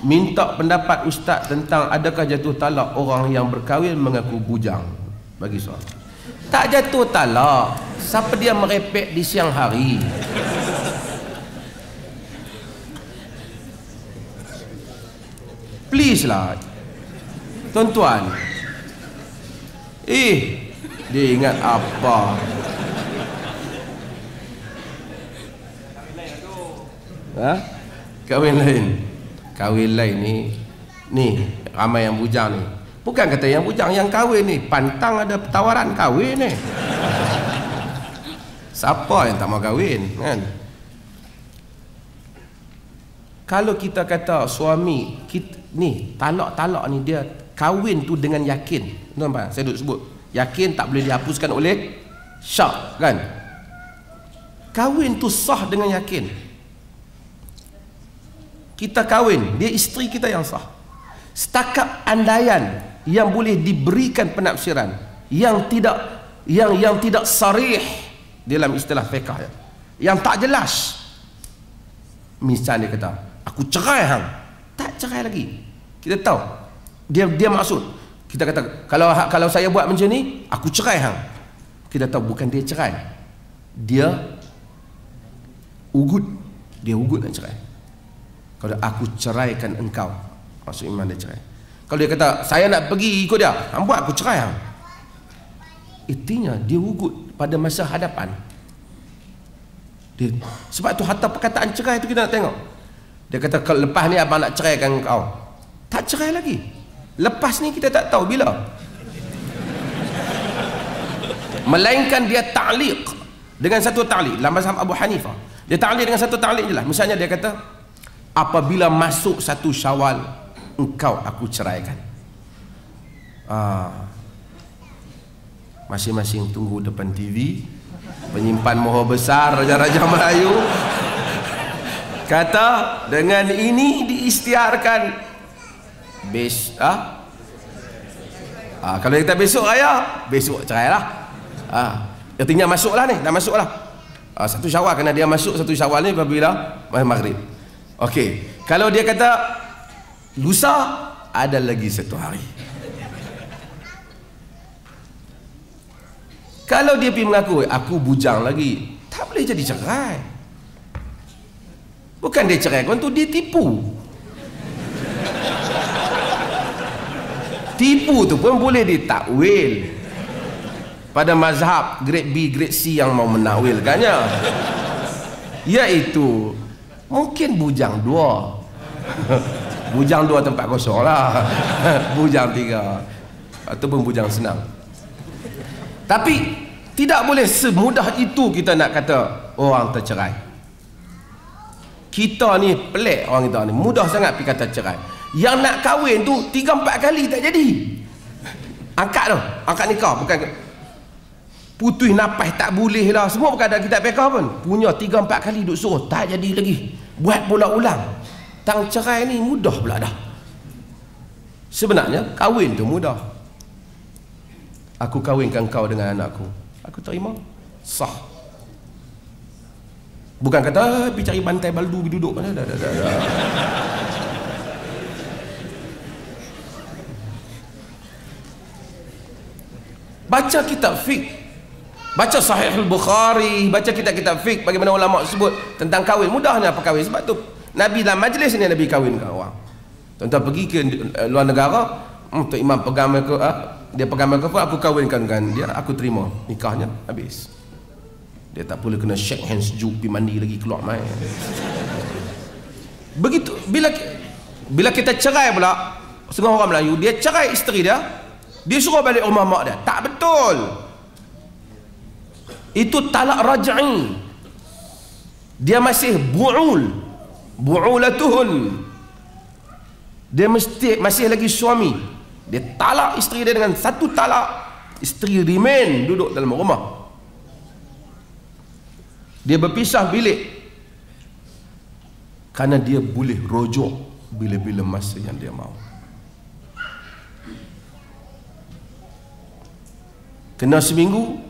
minta pendapat ustaz tentang adakah jatuh talak orang yang berkahwin mengaku bujang. Bagi soal. Tak jatuh talak. Siapa dia merepek di siang hari? Please lah tuan-tuan. Dia ingat apa? Kahwin lain ni ramai yang bujang ni. Bukan kata yang bujang, yang kahwin ni pantang ada tawaran kahwin ni. Siapa yang tak mau kahwin kan? Kalau kita kata suami kita, ni talak ni dia kahwin tu dengan yakin. Nampak? Saya duk sebut yakin tak boleh dihapuskan oleh syak kan? Kahwin tu sah dengan yakin. Kita kahwin, dia isteri kita yang sah. Setakat andaian yang boleh diberikan penafsiran yang tidak sarih dalam istilah fiqh, yang tak jelas. Misalnya dia kata, aku cerai hang. Tak cerai lagi. Kita tahu dia maksud. Kita kata kalau saya buat macam ni, aku cerai hang. Kita tahu bukan dia cerai. Dia ugut nak cerai. Kalau aku ceraikan engkau, maksud iman dia cerai. Kalau dia kata saya nak pergi ikut dia, hang buat aku cerai hang. Artinya dia ugut pada masa hadapan. Sebab tu hatta perkataan cerai tu kita nak tengok. Dia kata kalau lepas ni abang nak ceraikan engkau, tak cerai lagi. Lepas ni kita tak tahu bila. Melainkan dia ta'liq dengan satu ta'liq. Dalam mazhab Abu Hanifah, dia ta'liq dengan satu ta'liq je lah. Misalnya dia kata, apabila masuk 1 Syawal engkau aku ceraikan. Masing-masing tunggu depan TV, penyimpan moho besar raja-raja Melayu kata dengan ini diisytiharkan kalau kita besok raya, besok cerai lah. Artinya masuk lah ni, dah masuk lah 1 Syawal, kerana dia masuk 1 Syawal ni apabila maghrib. Okey, kalau dia kata lusa, ada lagi 1 hari. Kalau dia pergi mengaku aku bujang lagi, tak boleh jadi cerai. Bukan dia cerai, kan tu dia tipu. Tipu tu pun boleh ditakwil pada mazhab grade B, grade C yang mau menakwilkannya, iaitu mungkin bujang 2 bujang 2 tempat kosong lah bujang 3 ataupun bujang senang. Tapi tidak boleh semudah itu kita nak kata orang tercerai. Kita ni pelik, orang kita ni mudah sangat pergi kata cerai. Yang nak kahwin tu 3-4 kali tak jadi. Angkat nikah, bukan putus napas tak boleh lah, semua bukan ada kitab fiqh pun. Punya 3-4 kali duk suruh tak jadi lagi, buat pula ulang. Tang cerai ni mudah pula dah. Sebenarnya kahwin tu mudah. Aku kahwinkan kau dengan anakku, aku terima, sah. Bukan kata pergi cari bantai baldu pergi duduk mana. Dah. Baca kitab fiqh, baca Sahih Al-Bukhari, baca kitab-kitab fiqh bagaimana ulama sebut tentang kahwin. Mudahnya apa kahwin. Sebab tu Nabi dalam majlis ni Nabi kahwinkan orang. Tuan-tuan pergi ke luar negara, Tok Imam pegang dia pegang mikrofon, aku kahwinkan dengan dia, aku terima nikahnya, habis. Dia tak boleh kena shake hands sejuk, pergi mandi lagi, keluar main. Begitu bila kita cerai pula, setengah orang Melayu dia cerai isteri dia, dia suruh balik rumah mak dia. Tak betul. Itu talak raj'i. Dia masih bu'ulatuhun. Dia masih lagi suami. Dia talak isteri dia dengan 1 talak. Isteri remain duduk dalam rumah. Dia berpisah bilik kerana dia boleh rujuk bila-bila masa yang dia mahu. Kena seminggu,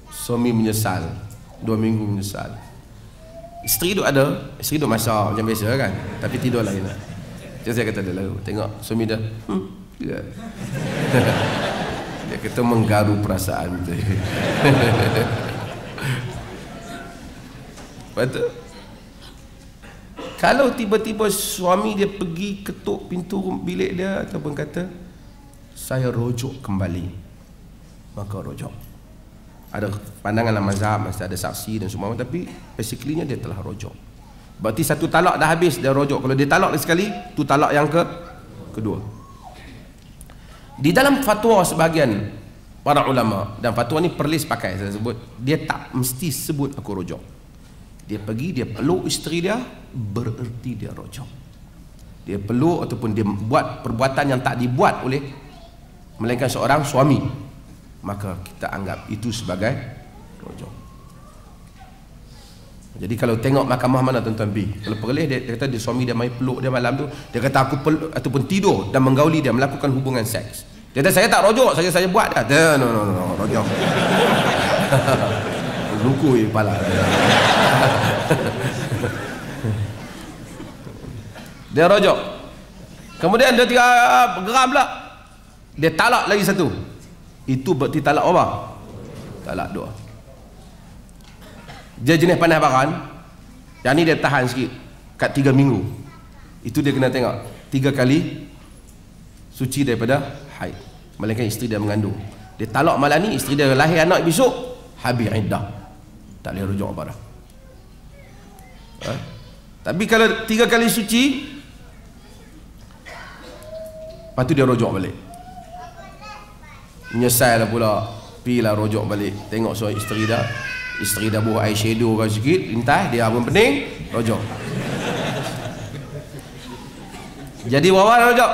suami menyesal. 2 minggu menyesal. Isteri duk ada, isteri duk masak macam biasa kan, tapi tidur lain lah. Saya kata dia lalu tengok suami dia. Ya. Dia kata menggaru perasaan dia. Betul. Kalau tiba-tiba suami dia pergi ketuk pintu bilik dia ataupun kata saya rujuk kembali, maka rujuk. Ada pandangan dalam mazhab mesti ada saksi dan semua, tapi basically-nya dia telah rujuk. Berarti satu talak dah habis, dia rujuk. Kalau dia talak sekali, tu talak yang kedua. Di dalam fatwa sebahagian para ulama, dan fatwa ni perlis pakai saya sebut, dia tak mesti sebut aku rujuk. Dia pergi, dia peluk isteri dia, bererti dia rujuk. Dia peluk ataupun dia buat perbuatan yang tak dibuat oleh melainkan seorang suami, maka kita anggap itu sebagai rujuk. Jadi kalau tengok mahkamah mana tuan-tuan B, kalau perleh dia kata dia suami dia mai peluk dia malam tu, dia kata aku peluk ataupun tidur dan menggauli dia, melakukan hubungan seks. Dia kata saya tak rujuk, saya buat dah. No, rujuk. Lukui kepala. Dia rujuk. Kemudian dia geram pula. Dia talak lagi satu. Itu berarti talak apa? Talak dua. Dia jenis pandai baran. Yang ni dia tahan sikit kat 3 minggu. Itu dia kena tengok 3 kali suci daripada haid, melainkan isteri dia mengandung. Dia talak malam ni, isteri dia lahir anak besok, habis iddah, tak boleh rujuk apa dah. Tapi kalau 3 kali suci, lepas tu dia rujuk balik, menyesal lah pula, pergilah rujuk balik. Tengok suami isteri dah buat eyeshadow kan sikit, lintas dia pun pening, rujuk. Jadi wawan rujuk.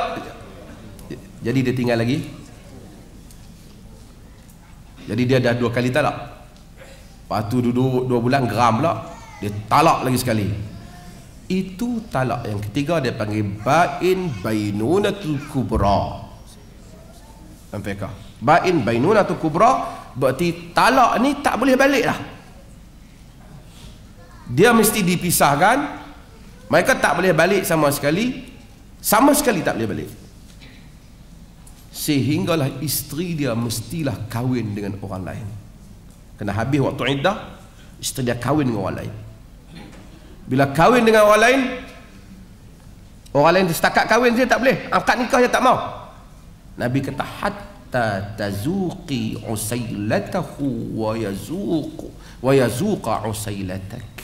Jadi dia tinggal lagi. Jadi dia dah 2 kali talak. Lepas tu duduk 2 bulan, geram pula, dia talak lagi sekali. Itu talak yang ketiga, dia panggil bain bainunatul kubra. Fiqh. Bain bainunatul kubra berarti talak ni tak boleh balik dah. Dia mesti dipisahkan. Mereka tak boleh balik sama sekali. Sama sekali tak boleh balik. Sehinggalah isteri dia mestilah kahwin dengan orang lain. Kena habis waktu iddah, isteri dia kahwin dengan orang lain. Bila kahwin dengan orang lain setakat kahwin dia tak boleh, akad nikah dia tak mau. Nabi kata hatta tazuqi usailatahu wa yazuqa usailatak,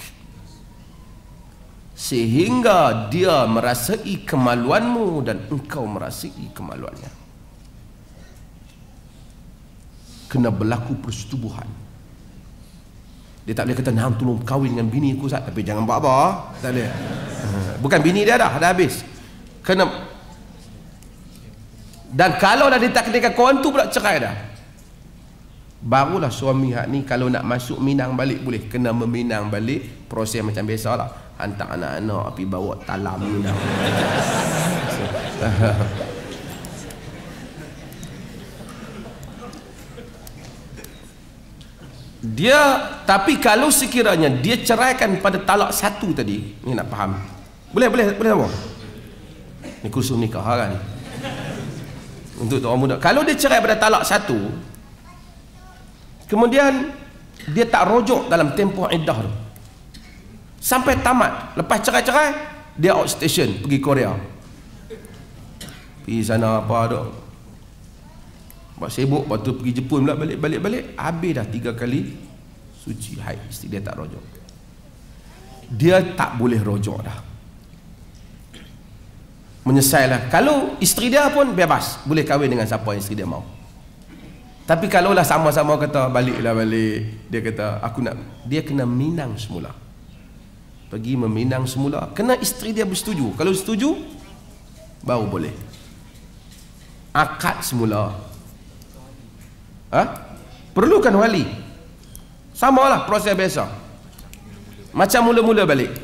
sehingga dia merasai kemaluanmu dan engkau merasai kemaluannya. Kena berlaku persetubuhan. Dia tak boleh kata nah tolong kahwin dengan bini aku Ustaz, tapi jangan buat apa. Tak boleh. Bukan bini dia dah habis. Kena. Dan kalau dah ditakdirkan kawan tu pula cerai dah, barulah suami hak ni kalau nak masuk Minang balik boleh. Kena meminang balik, proses macam biasalah. Hantar anak-anak pergi bawa talam Minang. Dia, tapi kalau sekiranya dia ceraikan pada talak 1 tadi, ni nak faham. Boleh apa? Ni kursus nikah kan. Untuk orang muda. Kalau dia cerai pada talak 1, kemudian dia tak rujuk dalam tempoh iddah tu, sampai tamat. Lepas cerai-cerai, dia outstation pergi Korea. Pergi sana apa dah. Buat sibuk, lepas tu pergi Jepun pula, balik. Habis dah 3 kali suci haid, isteri dia tak rujuk. Dia tak boleh rujuk dah. Menyesal lah. Kalau isteri dia pun bebas, boleh kahwin dengan siapa yang isteri dia mau. Tapi kalau lah sama-sama kata balik, dia kata aku nak, dia kena minang semula. Pergi meminang semula, kena isteri dia bersetuju. Kalau setuju, baru boleh akad semula. Perlukan wali. Samalah proses biasa, macam mula-mula balik.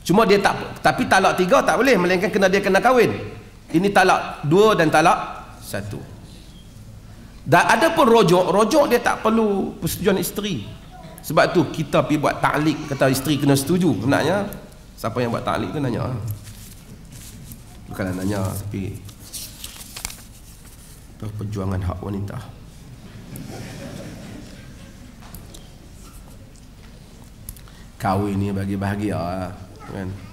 Cuma dia tak, tapi talak 3 tak boleh, melainkan dia kena kahwin. Ini talak 2 dan talak 1. Dan ada pun rujuk dia tak perlu persetujuan isteri. Sebab tu kita pergi buat ta'liq, kata isteri kena setuju. Sebenarnya siapa yang buat ta'liq tu nanya, Bukanlah nanya, tapi perjuangan hak wanita. Kahwin ni bagi bahagia kan.